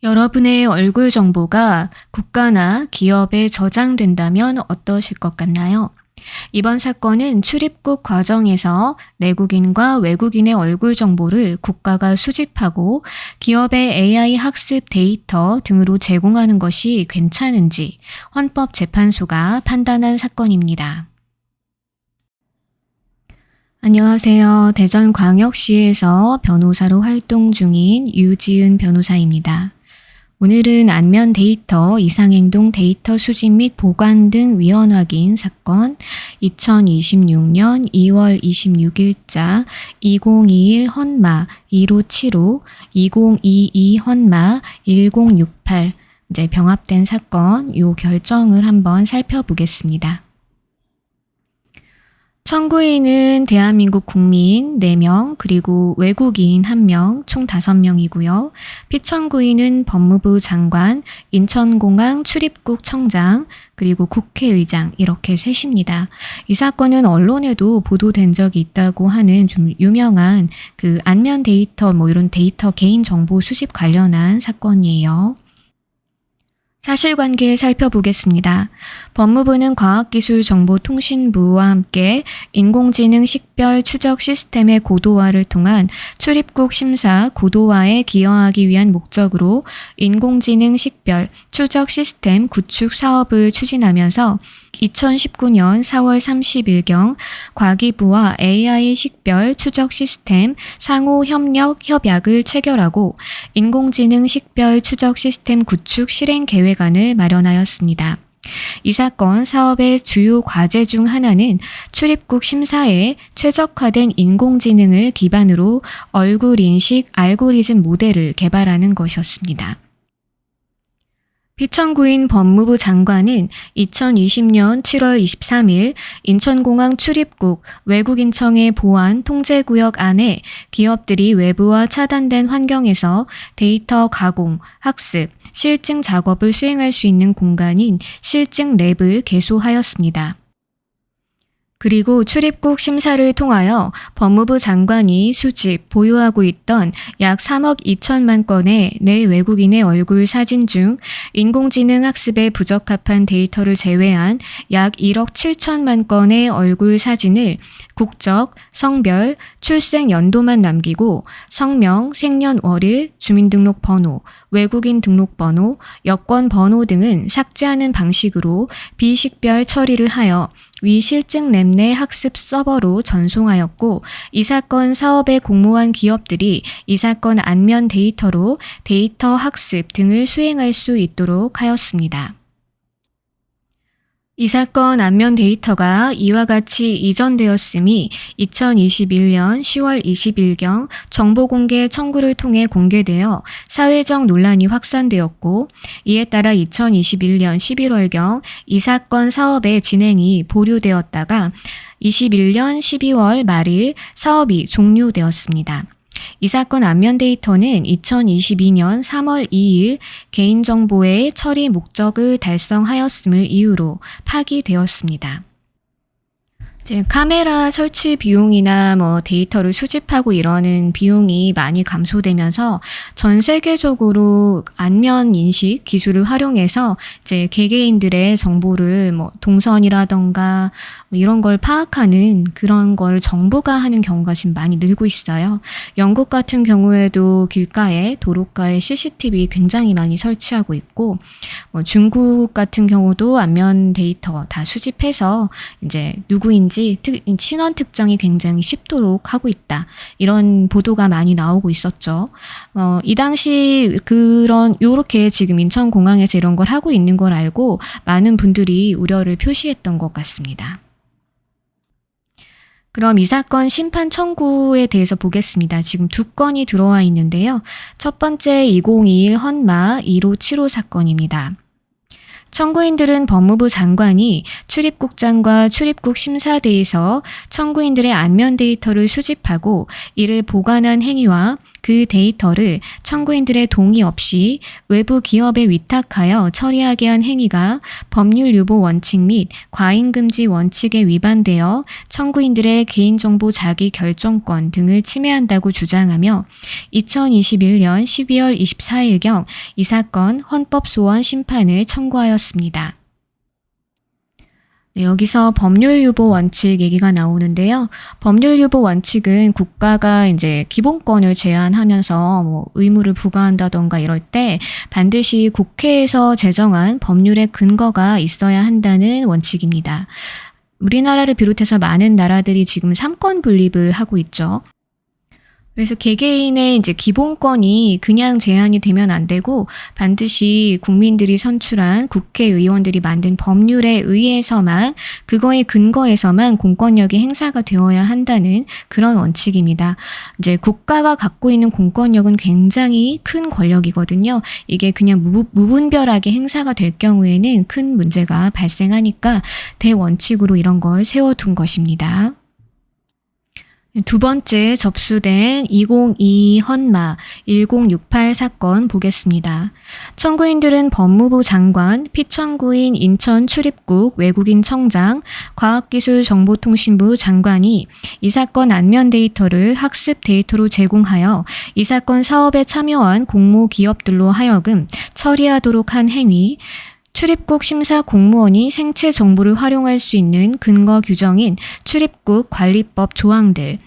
여러분의 얼굴 정보가 국가나 기업에 저장된다면 어떠실 것 같나요? 이번 사건은 출입국 과정에서 내국인과 외국인의 얼굴 정보를 국가가 수집하고 기업의 AI 학습 데이터 등으로 제공하는 것이 괜찮은지 헌법재판소가 판단한 사건입니다. 안녕하세요. 대전광역시에서 변호사로 활동 중인 유지은 변호사입니다. 오늘은 안면 데이터, 이상행동 데이터 수집 및 보관 등 위헌 확인 사건 2026년 2월 26일자 2021 헌마 1575, 2022 헌마 1068 이제 병합된 사건 요 결정을 한번 살펴보겠습니다. 청구인은 대한민국 국민 4명, 그리고 외국인 1명, 총 5명이고요. 피청구인은 법무부 장관, 인천공항 출입국 청장, 그리고 국회의장 이렇게 셋입니다. 이 사건은 언론에도 보도된 적이 있다고 하는 좀 유명한 그 안면 데이터 이런 데이터 개인정보 수집 관련한 사건이에요. 사실관계 살펴보겠습니다. 법무부는 과학기술정보통신부와 함께 인공지능 식별 추적 시스템의 고도화를 통한 출입국 심사 고도화에 기여하기 위한 목적으로 인공지능 식별 추적 시스템 구축 사업을 추진하면서 2019년 4월 30일경 과기부와 AI 식별 추적 시스템 상호 협력 협약을 체결하고 인공지능 식별 추적 시스템 구축 실행 계획안을 마련하였습니다. 이 사건 사업의 주요 과제 중 하나는 출입국 심사에 최적화된 인공지능을 기반으로 얼굴 인식 알고리즘 모델을 개발하는 것이었습니다. 피청구인 법무부 장관은 2020년 7월 23일 인천공항 출입국 외국인청의 보안 통제구역 안에 기업들이 외부와 차단된 환경에서 데이터 가공, 학습, 실증 작업을 수행할 수 있는 공간인 실증 랩을 개소하였습니다. 그리고 출입국 심사를 통하여 법무부 장관이 수집, 보유하고 있던 약 3억 2천만 건의 내 외국인의 얼굴 사진 중 인공지능 학습에 부적합한 데이터를 제외한 약 1억 7천만 건의 얼굴 사진을 국적, 성별, 출생 연도만 남기고 성명, 생년월일, 주민등록번호, 외국인 등록번호, 여권번호 등은 삭제하는 방식으로 비식별 처리를 하여 위 실증 랩 내 학습 서버로 전송하였고 이 사건 사업에 공모한 기업들이 이 사건 안면 데이터로 데이터 학습 등을 수행할 수 있도록 하였습니다. 이 사건 안면 데이터가 이와 같이 이전되었음이 2021년 10월 20일경 정보공개 청구를 통해 공개되어 사회적 논란이 확산되었고 이에 따라 2021년 11월경 이 사건 사업의 진행이 보류되었다가 21년 12월 말일 사업이 종료되었습니다. 이 사건 안면 데이터는 2022년 3월 2일 개인정보의 처리 목적을 달성하였음을 이유로 파기되었습니다. 이제 카메라 설치 비용이나 데이터를 수집하고 이러는 비용이 많이 감소되면서 전 세계적으로 안면 인식 기술을 활용해서 이제 개개인들의 정보를 동선이라던가 이런 걸 파악하는 그런 걸 정부가 하는 경우가 지금 많이 늘고 있어요. 영국 같은 경우에도 길가에 도로가에 CCTV 굉장히 많이 설치하고 있고 중국 같은 경우도 안면 데이터 다 수집해서 이제 누구인지 신원 특정이 굉장히 쉽도록 하고 있다. 이런 보도가 많이 나오고 있었죠. 이 당시 요렇게 지금 인천공항에서 이런 걸 하고 있는 걸 알고 많은 분들이 우려를 표시했던 것 같습니다. 그럼 이 사건 심판 청구에 대해서 보겠습니다. 지금 2건이 들어와 있는데요. 첫 번째 2021 헌마 1575 사건입니다. 청구인들은 법무부 장관이 출입국장과 출입국 심사대에서 청구인들의 안면 데이터를 수집하고 이를 보관한 행위와 그 데이터를 청구인들의 동의 없이 외부 기업에 위탁하여 처리하게 한 행위가 법률 유보 원칙 및 과잉금지 원칙에 위반되어 청구인들의 개인정보 자기 결정권 등을 침해한다고 주장하며 2021년 12월 24일경 이 사건 헌법소원 심판을 청구하였습니다. 네, 여기서 법률 유보 원칙 얘기가 나오는데요. 법률 유보 원칙은 국가가 이제 기본권을 제한하면서 뭐 의무를 부과한다던가 이럴 때 반드시 국회에서 제정한 법률의 근거가 있어야 한다는 원칙입니다. 우리나라를 비롯해서 많은 나라들이 지금 삼권 분립을 하고 있죠. 그래서 개개인의 이제 기본권이 그냥 제한이 되면 안 되고 반드시 국민들이 선출한 국회의원들이 만든 법률에 의해서만 그거에 근거해서만 공권력이 행사가 되어야 한다는 그런 원칙입니다. 이제 국가가 갖고 있는 공권력은 굉장히 큰 권력이거든요. 이게 그냥 무분별하게 행사가 될 경우에는 큰 문제가 발생하니까 대원칙으로 이런 걸 세워둔 것입니다. 두 번째 접수된 2022 헌마 1068 사건 보겠습니다. 청구인들은 법무부 장관, 피청구인 인천 출입국 외국인 청장, 과학기술정보통신부 장관이 이 사건 안면 데이터를 학습 데이터로 제공하여 이 사건 사업에 참여한 공모 기업들로 하여금 처리하도록 한 행위, 출입국 심사 공무원이 생체 정보를 활용할 수 있는 근거 규정인 출입국 관리법 조항들,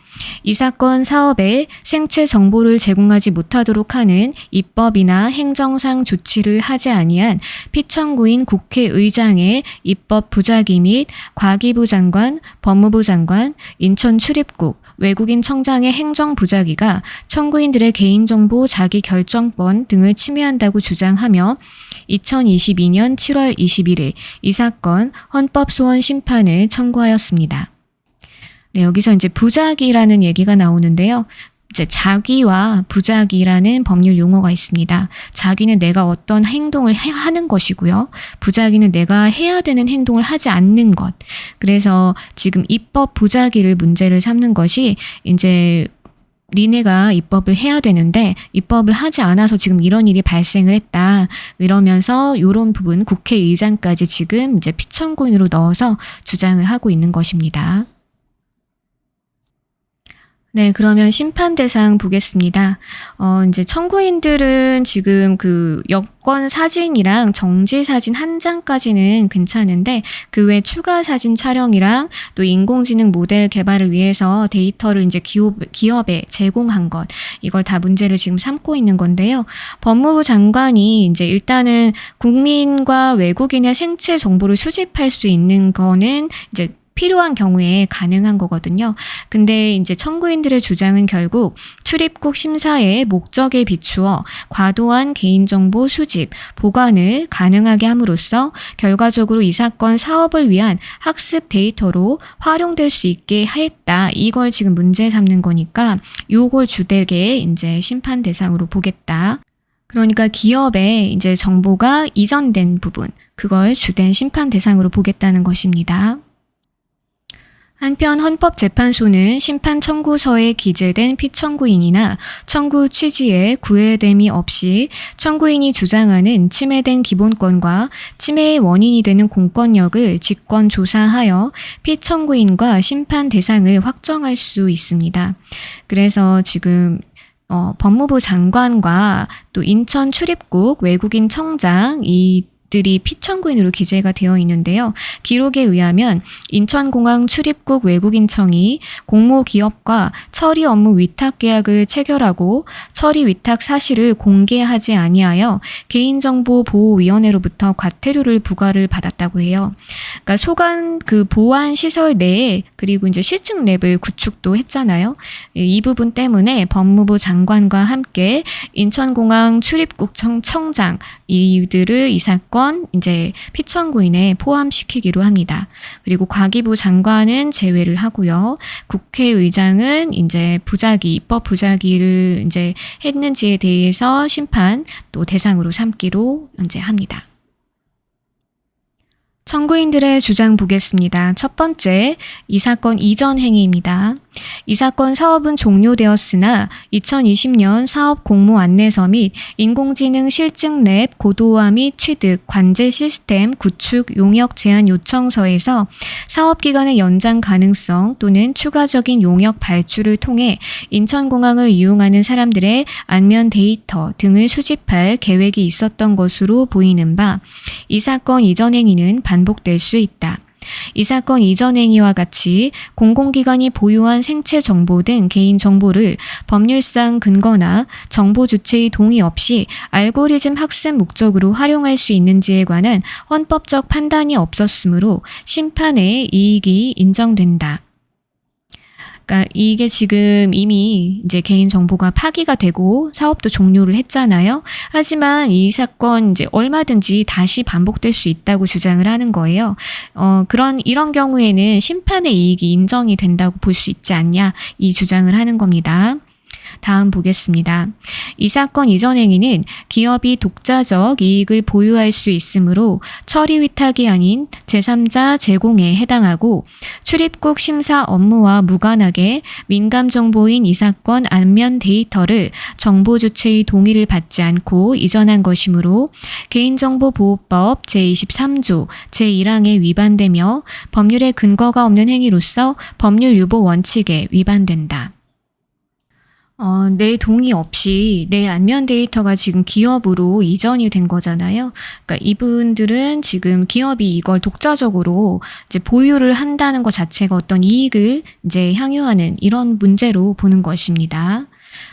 이 사건 사업에 생체 정보를 제공하지 못하도록 하는 입법이나 행정상 조치를 하지 아니한 피청구인 국회의장의 입법 부작위 및 과기부 장관, 법무부 장관, 인천 출입국, 외국인 청장의 행정 부작위가 청구인들의 개인정보 자기 결정권 등을 침해한다고 주장하며 2022년 7월 21일 이 사건 헌법소원 심판을 청구하였습니다. 네, 여기서 이제 부작위라는 얘기가 나오는데요. 이제 자기와 부작위라는 법률 용어가 있습니다. 자기는 내가 어떤 행동을 하는 것이고요. 부작위는 내가 해야 되는 행동을 하지 않는 것. 그래서 지금 입법 부작위를 문제를 삼는 것이 이제 니네가 입법을 해야 되는데 입법을 하지 않아서 지금 이런 일이 발생을 했다. 이러면서 이런 부분 국회의장까지 지금 이제 피청구인으로 넣어서 주장을 하고 있는 것입니다. 네, 그러면 심판 대상 보겠습니다. 이제 청구인들은 지금 그 여권 사진이랑 정지 사진 한 장까지는 괜찮은데 그 외 추가 사진 촬영이랑 또 인공지능 모델 개발을 위해서 데이터를 이제 기업에 제공한 것, 이걸 다 문제를 지금 삼고 있는 건데요. 법무부 장관이 이제 일단은 국민과 외국인의 생체 정보를 수집할 수 있는 거는 이제 필요한 경우에 가능한 거거든요. 근데 이제 청구인들의 주장은 결국 출입국 심사의 목적에 비추어 과도한 개인정보 수집, 보관을 가능하게 함으로써 결과적으로 이 사건 사업을 위한 학습 데이터로 활용될 수 있게 했다. 이걸 지금 문제 삼는 거니까 요걸 주되게 이제 심판 대상으로 보겠다. 그러니까 기업에 이제 정보가 이전된 부분, 그걸 주된 심판 대상으로 보겠다는 것입니다. 한편 헌법재판소는 심판 청구서에 기재된 피청구인이나 청구 취지에 구애됨이 없이 청구인이 주장하는 침해된 기본권과 침해의 원인이 되는 공권력을 직권 조사하여 피청구인과 심판 대상을 확정할 수 있습니다. 그래서 지금 법무부 장관과 또 인천 출입국 외국인 청장 들이 피청구인으로 기재가 되어 있는데요. 기록에 의하면 인천공항 출입국 외국인청이 공모기업과 처리 업무 위탁 계약을 체결하고 처리 위탁 사실을 공개하지 아니하여 개인정보보호위원회로부터 과태료를 부과를 받았다고 해요. 그러니까 소관 그 보안 시설 내에 그리고 이제 실증 랩을 구축도 했잖아요. 이 부분 때문에 법무부 장관과 함께 인천공항 출입국 청장 이들을 이 사건 이제 피청구인에 포함시키기로 합니다. 그리고 과기부 장관은 제외를 하고요. 국회의장은 이제 입법 부작위를 이제 했는지에 대해서 심판 또 대상으로 삼기로 이제 합니다. 청구인들의 주장 보겠습니다. 첫 번째, 이 사건 이전 행위입니다. 이 사건 사업은 종료되었으나 2020년 사업 공모 안내서 및 인공지능 실증 랩 고도화 및 취득 관제 시스템 구축 용역 제한 요청서에서 사업 기간의 연장 가능성 또는 추가적인 용역 발주를 통해 인천공항을 이용하는 사람들의 안면 데이터 등을 수집할 계획이 있었던 것으로 보이는 바, 이 사건 이전 행위는 반복될 수 있다. 이 사건 이전 행위와 같이 공공기관이 보유한 생체 정보 등 개인 정보를 법률상 근거나 정보 주체의 동의 없이 알고리즘 학습 목적으로 활용할 수 있는지에 관한 헌법적 판단이 없었으므로 심판의 이익이 인정된다. 그러니까 이게 지금 이미 이제 개인 정보가 파기가 되고 사업도 종료를 했잖아요. 하지만 이 사건 이제 얼마든지 다시 반복될 수 있다고 주장을 하는 거예요. 이런 경우에는 심판의 이익이 인정이 된다고 볼 수 있지 않냐, 이 주장을 하는 겁니다. 다음 보겠습니다. 이 사건 이전 행위는 기업이 독자적 이익을 보유할 수 있으므로 처리 위탁이 아닌 제3자 제공에 해당하고 출입국 심사 업무와 무관하게 민감 정보인 이 사건 안면 데이터를 정보 주체의 동의를 받지 않고 이전한 것이므로 개인정보보호법 제23조 제1항에 위반되며 법률의 근거가 없는 행위로서 법률 유보 원칙에 위반된다. 내 동의 없이 내 안면 데이터가 지금 기업으로 이전이 된 거잖아요. 그러니까 이분들은 지금 기업이 이걸 독자적으로 이제 보유를 한다는 것 자체가 어떤 이익을 이제 향유하는 이런 문제로 보는 것입니다.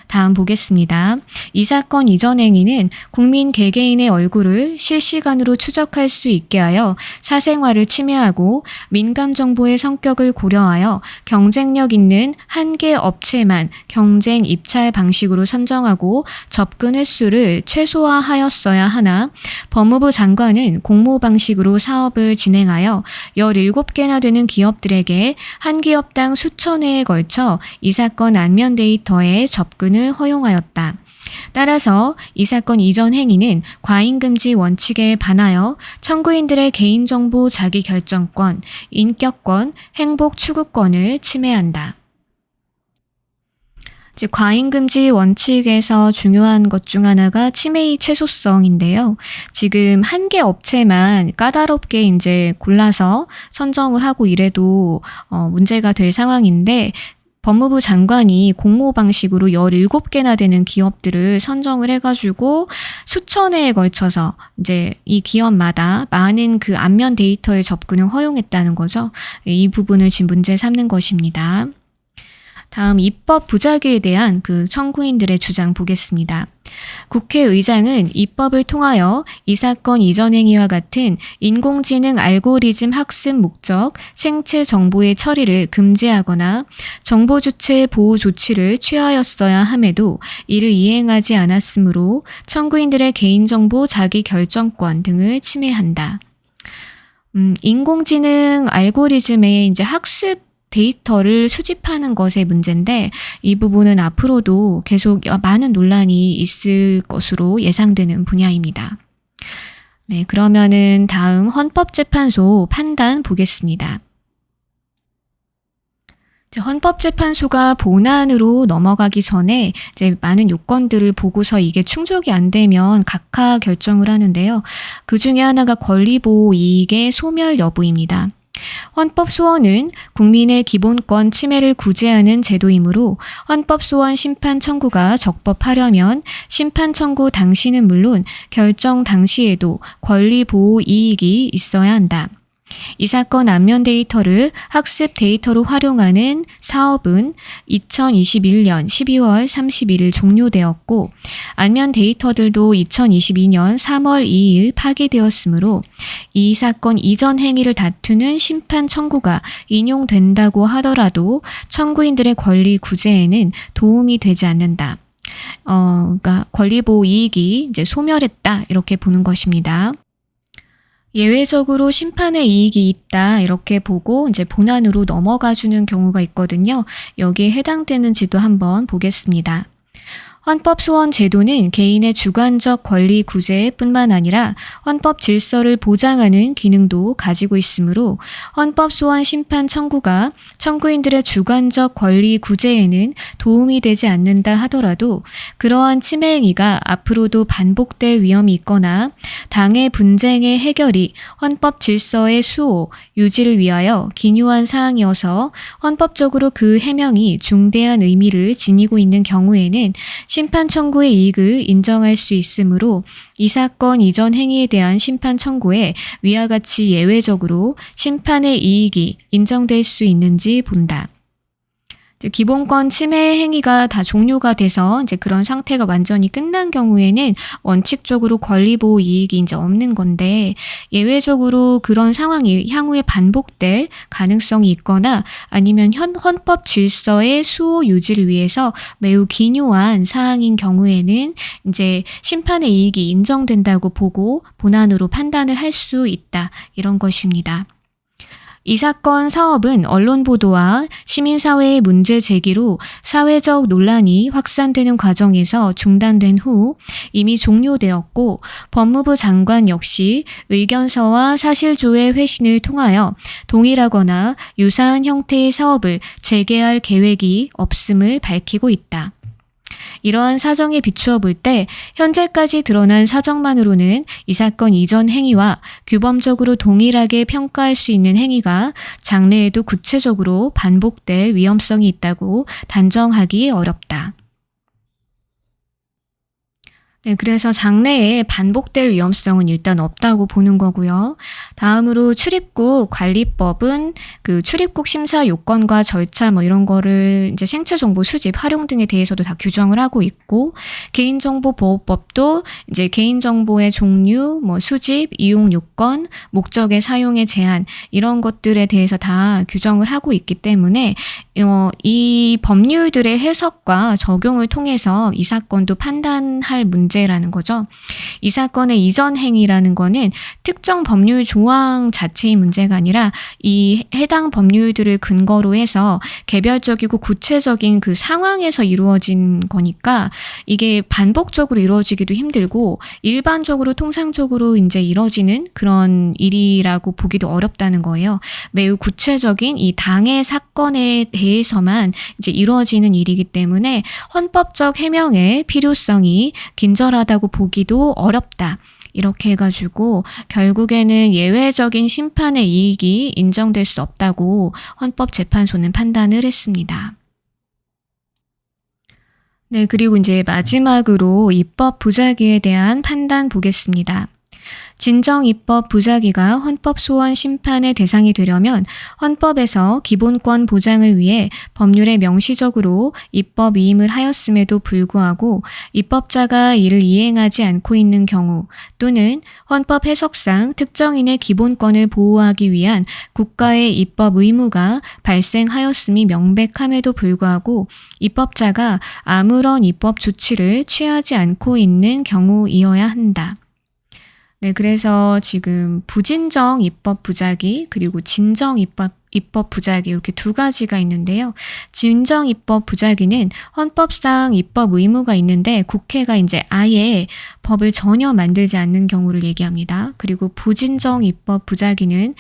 다음 보겠습니다. 이 사건 이전 행위는 국민 개개인의 얼굴을 실시간으로 추적할 수 있게 하여 사생활을 침해하고 민감 정보의 성격을 고려하여 경쟁력 있는 한 개 업체만 경쟁 입찰 방식으로 선정하고 접근 횟수를 최소화하였어야 하나 법무부 장관은 공모 방식으로 사업을 진행하여 17개나 되는 기업들에게 한 기업당 수천 회에 걸쳐 이 사건 안면 데이터에 접근을 허용하였다. 따라서 이 사건 이전 행위는 과잉금지 원칙에 반하여 청구인들의 개인정보 자기결정권, 인격권, 행복 추구권을 침해한다. 이제 과잉금지 원칙에서 중요한 것 중 하나가 침해의 최소성인데요. 지금 한 개 업체만 까다롭게 이제 골라서 선정을 하고 이래도 문제가 될 상황인데, 법무부 장관이 공모 방식으로 17개나 되는 기업들을 선정을 해가지고 수천 회에 걸쳐서 이제 이 기업마다 많은 그 안면 데이터의 접근을 허용했다는 거죠. 이 부분을 지금 문제 삼는 것입니다. 다음 입법 부작위에 대한 그 청구인들의 주장 보겠습니다. 국회의장은 입법을 통하여 이 사건 이전 행위와 같은 인공지능 알고리즘 학습 목적 생체 정보의 처리를 금지하거나 정보 주체의 보호 조치를 취하였어야 함에도 이를 이행하지 않았으므로 청구인들의 개인정보 자기결정권 등을 침해한다. 인공지능 알고리즘의 이제 학습 데이터를 수집하는 것의 문제인데, 이 부분은 앞으로도 계속 많은 논란이 있을 것으로 예상되는 분야입니다. 네, 그러면은 다음 헌법재판소 판단 보겠습니다. 헌법재판소가 본안으로 넘어가기 전에 이제 많은 요건들을 보고서 이게 충족이 안 되면 각하 결정을 하는데요. 그 중에 하나가 권리보호 이익의 소멸 여부입니다. 헌법소원은 국민의 기본권 침해를 구제하는 제도이므로 헌법소원 심판 청구가 적법하려면 심판 청구 당시는 물론 결정 당시에도 권리보호 이익이 있어야 한다. 이 사건 안면 데이터를 학습 데이터로 활용하는 사업은 2021년 12월 31일 종료되었고, 안면 데이터들도 2022년 3월 2일 파기되었으므로 이 사건 이전 행위를 다투는 심판 청구가 인용된다고 하더라도 청구인들의 권리 구제에는 도움이 되지 않는다. 그러니까 권리보호 이익이 이제 소멸했다, 이렇게 보는 것입니다. 예외적으로 심판의 이익이 있다, 이렇게 보고 이제 본안으로 넘어가 주는 경우가 있거든요. 여기에 해당되는지도 한번 보겠습니다. 헌법 소원 제도는 개인의 주관적 권리 구제뿐만 아니라 헌법 질서를 보장하는 기능도 가지고 있으므로 헌법 소원 심판 청구가 청구인들의 주관적 권리 구제에는 도움이 되지 않는다 하더라도 그러한 침해 행위가 앞으로도 반복될 위험이 있거나 당의 분쟁의 해결이 헌법 질서의 수호, 유지를 위하여 기묘한 사항이어서 헌법적으로 그 해명이 중대한 의미를 지니고 있는 경우에는 심판 청구의 이익을 인정할 수 있으므로 이 사건 이전 행위에 대한 심판 청구에 위와 같이 예외적으로 심판의 이익이 인정될 수 있는지 본다. 기본권 침해 행위가 다 종료가 돼서 이제 그런 상태가 완전히 끝난 경우에는 원칙적으로 권리보호 이익이 이제 없는 건데 예외적으로 그런 상황이 향후에 반복될 가능성이 있거나 아니면 헌법 질서의 수호 유지를 위해서 매우 기묘한 사항인 경우에는 이제 심판의 이익이 인정된다고 보고 본안으로 판단을 할 수 있다. 이런 것입니다. 이 사건 사업은 언론 보도와 시민사회의 문제 제기로 사회적 논란이 확산되는 과정에서 중단된 후 이미 종료되었고 법무부 장관 역시 의견서와 사실조회 회신을 통하여 동일하거나 유사한 형태의 사업을 재개할 계획이 없음을 밝히고 있다. 이러한 사정에 비추어 볼 때 현재까지 드러난 사정만으로는 이 사건 이전 행위와 규범적으로 동일하게 평가할 수 있는 행위가 장래에도 구체적으로 반복될 위험성이 있다고 단정하기 어렵다. 네, 그래서 장래에 반복될 위험성은 일단 없다고 보는 거고요. 다음으로 출입국 관리법은 그 출입국 심사 요건과 절차 뭐 이런 거를 이제 생체 정보 수집, 활용 등에 대해서도 다 규정을 하고 있고 개인정보보호법도 이제 개인정보의 종류, 뭐 수집, 이용 요건, 목적의 사용의 제한 이런 것들에 대해서 다 규정을 하고 있기 때문에 이 법률들의 해석과 적용을 통해서 이 사건도 판단할 문제라는 거죠. 이 사건의 이전 행위라는 거는 특정 법률 조항 자체의 문제가 아니라 이 해당 법률들을 근거로 해서 개별적이고 구체적인 그 상황에서 이루어진 거니까 이게 반복적으로 이루어지기도 힘들고 일반적으로 통상적으로 이제 이루어지는 그런 일이라고 보기도 어렵다는 거예요. 매우 구체적인 이 당의 사건에 대해서만 이제 이루어지는 일이기 때문에 헌법적 해명의 필요성이 긴절하다고 보기도 어렵다. 이렇게 해가지고 결국에는 예외적인 심판의 이익이 인정될 수 없다고 헌법재판소는 판단을 했습니다. 네, 그리고 이제 마지막으로 입법 부작위에 대한 판단 보겠습니다. 진정 입법 부작위가 헌법 소원 심판의 대상이 되려면 헌법에서 기본권 보장을 위해 법률에 명시적으로 입법 위임을 하였음에도 불구하고 입법자가 이를 이행하지 않고 있는 경우 또는 헌법 해석상 특정인의 기본권을 보호하기 위한 국가의 입법 의무가 발생하였음이 명백함에도 불구하고 입법자가 아무런 입법 조치를 취하지 않고 있는 경우이어야 한다. 네, 그래서 지금 부진정 입법 부작위 그리고 진정 입법 부작위 이렇게 두 가지가 있는데요. 진정 입법 부작위는 헌법상 입법 의무가 있는데 국회가 이제 아예 법을 전혀 만들지 않는 경우를 얘기합니다. 그리고 부진정 입법 부작위는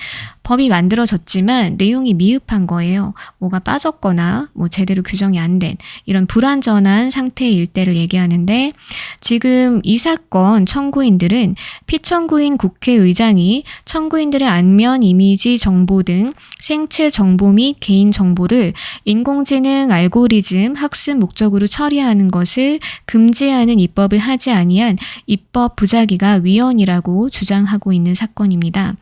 법이 만들어졌지만 내용이 미흡한 거예요. 뭐가 빠졌거나 뭐 제대로 규정이 안 된 이런 불완전한 상태일 때를 얘기하는데 지금 이 사건 청구인들은 피청구인 국회의장이 청구인들의 안면 이미지 정보 등 생체 정보 및 개인 정보를 인공지능 알고리즘 학습 목적으로 처리하는 것을 금지하는 입법을 하지 아니한 입법 부작위가 위헌이라고 주장하고 있는 사건입니다.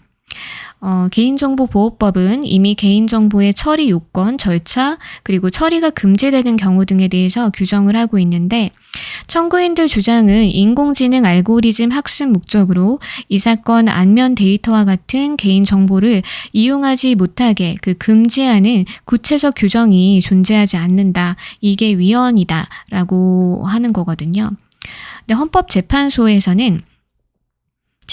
개인정보보호법은 이미 개인정보의 처리 요건, 절차, 그리고 처리가 금지되는 경우 등에 대해서 규정을 하고 있는데 청구인들 주장은 인공지능 알고리즘 학습 목적으로 이 사건 안면 데이터와 같은 개인정보를 이용하지 못하게 금지하는 구체적 규정이 존재하지 않는다. 이게 위헌이다 라고 하는 거거든요. 근데 헌법재판소에서는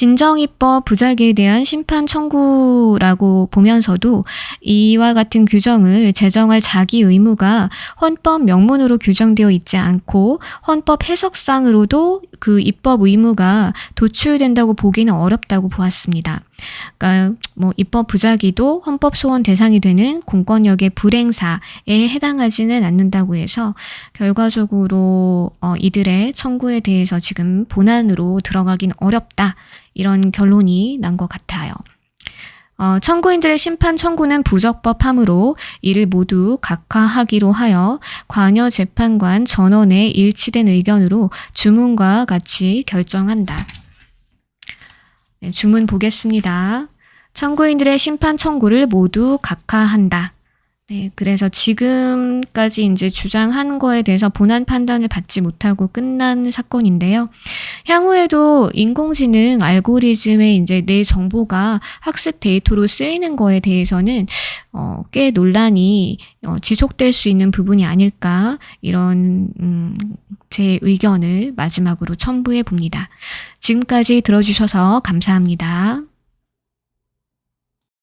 진정입법 부작위에 대한 심판 청구라고 보면서도 이와 같은 규정을 제정할 자기 의무가 헌법 명문으로 규정되어 있지 않고 헌법 해석상으로도 그 입법 의무가 도출된다고 보기는 어렵다고 보았습니다. 그러니까 입법 부작위도 헌법 소원 대상이 되는 공권력의 불행사에 해당하지는 않는다고 해서 결과적으로 이들의 청구에 대해서 지금 본안으로 들어가긴 어렵다. 이런 결론이 난 것 같아요. 청구인들의 심판 청구는 부적법하므로 이를 모두 각하하기로 하여 관여 재판관 전원의 일치된 의견으로 주문과 같이 결정한다. 네, 주문 보겠습니다. 청구인들의 심판 청구를 모두 각하한다. 네, 그래서 지금까지 이제 주장한 거에 대해서 본안 판단을 받지 못하고 끝난 사건인데요. 향후에도 인공지능 알고리즘의 이제 내 정보가 학습 데이터로 쓰이는 거에 대해서는 꽤 논란이 지속될 수 있는 부분이 아닐까 이런 제 의견을 마지막으로 첨부해 봅니다. 지금까지 들어주셔서 감사합니다.